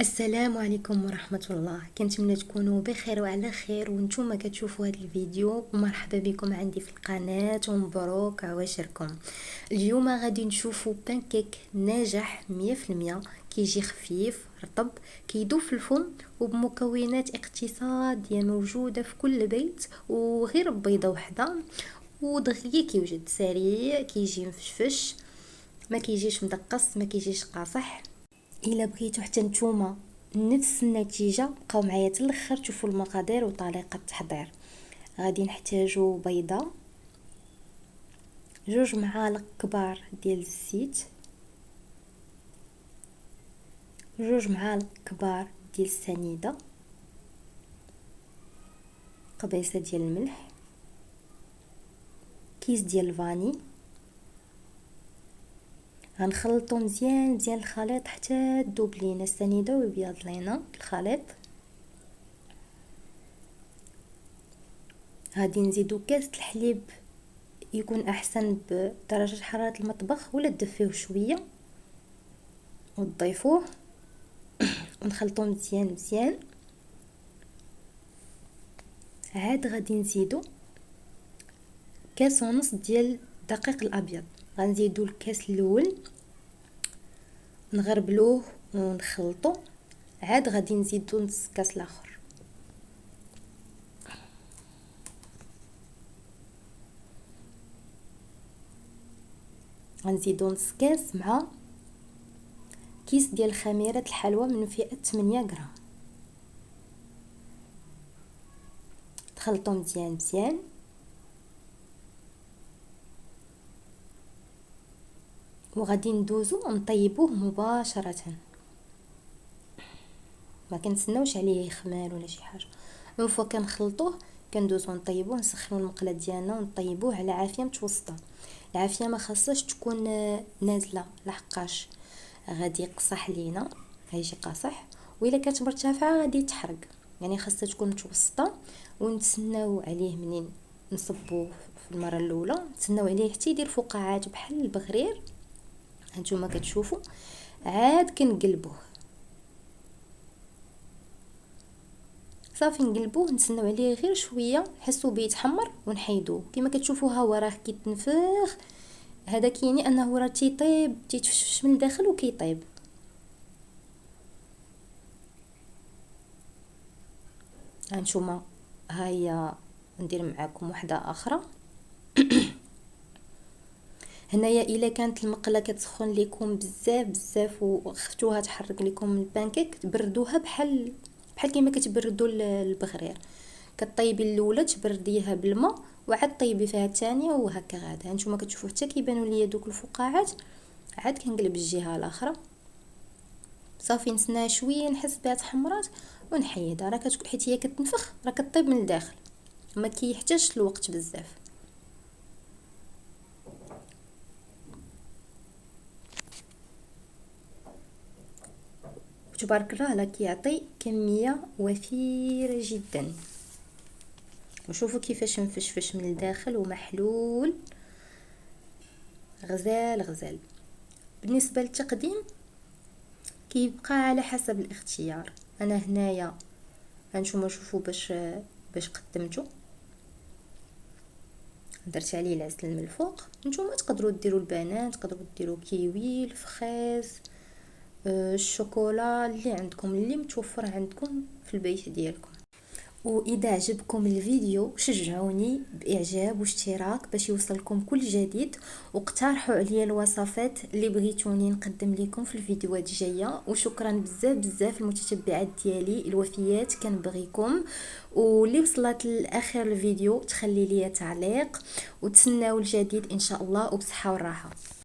السلام عليكم ورحمة الله. كنتمنى تكونوا بخير وعلى خير وانتم كتشوفوا هذا الفيديو، ومرحبا بكم عندي في القناة ومبروك عواشركم. اليوم غادي نشوفوا بانكيك ناجح 100%، كيجي خفيف رطب كيدوب في الفم وبمكونات اقتصادية موجودة في كل بيت، وغير بيضة وحدة ودغيا كيوجد سريع، كيجي مفشفش، ما كيجيش مدقص، ما كيجيش قاصح. الا بغيتو حتى نتوما نفس النتيجه بقاو معايا حتى الاخر تشوفوا المقادير وطريقه التحضير. غادي نحتاجو بيضه، 2 معالق كبار ديال الزيت، 2 معالق كبار ديال السنيده، قبيصه ديال الملح، كيس ديال الفاني. غنخلطو مزيان الخليط حتى تذوب لينا السنيده ويبيض لينا الخليط. غادي نزيدو كاس الحليب، يكون احسن بدرجه حراره المطبخ، ولا تدفيوه شويه وتضيفوه ونخلطوه مزيان. عاد غادي نزيدو كاس ونص ديال الدقيق الابيض، غنزيدو الكاس الاول نغربلوه ونخلطو. عاد غادي نزيدو نص كاس الاخر. غنزيدو نص كاس مع كيس ديال خميره الحلوى من فئه 8 غرام. تخلطو مزيان وغادي ندوزو ونطيبوه مباشره، ما كنتسناوش عليه يخمر ولا شي حاجه. اون فوا كنخلطوه كندوزو نطيبوه، نسخنوا المقله ديالنا ونطيبوه على عافيه متوسطه. العافيه ما خاصهاش تكون نازله لحقاش غادي يقصح لينا، غيجي قاصح، والا كانت مرتفعه غادي تحرق. يعني خاصها تكون متوسطه، ونتسناو عليه منين نصبوه في المره الاولى، نتسناو عليه حتى يدير فقاعات بحال البغرير هانتوما كتشوفوا. عاد كنقلبوه صافي، نقلبوه نتسناو عليه غير شويه حسوا بيه يتحمر ونحيدوه. كما كتشوفوا ها هو راه كيتنفخ، هذا كيعني انه راه تيطيب، تيتفشفش من الداخل وكيطيب. هانتوما هيا ندير معكم واحده اخرى. هنايا الا كانت المقله كتسخن لكم بزاف وخفتوها تحرق لكم البانكيك، تبردوها بحال كيما كتبردوا البغرير. كطيبي الاولى تبرديها بالماء، وعاد طيبي فيها الثانيه، وهكا غادا. هانتوما كتشوفوا حتى كيبانوا ليا دوك الفقاعات. عاد كنقلب الجهه الاخرى صافي، نسناها شويه نحس بها تحمرات ونحيدها. راه كتكون حيت هي كتنفخ، راه كطيب من الداخل، ما كيحتاجش الوقت بزاف. تبارك الله لا كيعطي كميه وفيره جدا. وشوفوا كيفاش مفشفش من الداخل ومحلول، غزال. بالنسبه للتقديم كيبقى على حسب الاختيار. انا هنايا هانتوما شوفوا باش قدمته، درت عليه العسل من الفوق. نتوما تقدروا ديروا البنان، تقدروا ديروا كيوي، الفخاز، الشوكولا، اللي عندكم اللي متوفر عندكم في البيت ديالكم. واذا عجبكم الفيديو شجعوني باعجاب واشتراك باش يوصلكم كل جديد، واقترحوا عليا الوصفات اللي بغيتوني نقدم لكم في الفيديوهات الجايه. وشكرا بزاف المتتبعات ديالي الوفيات، كنبغيكم. واللي وصلت لاخر الفيديو تخلي لي تعليق، وتسناو الجديد ان شاء الله وبصحه وراحه.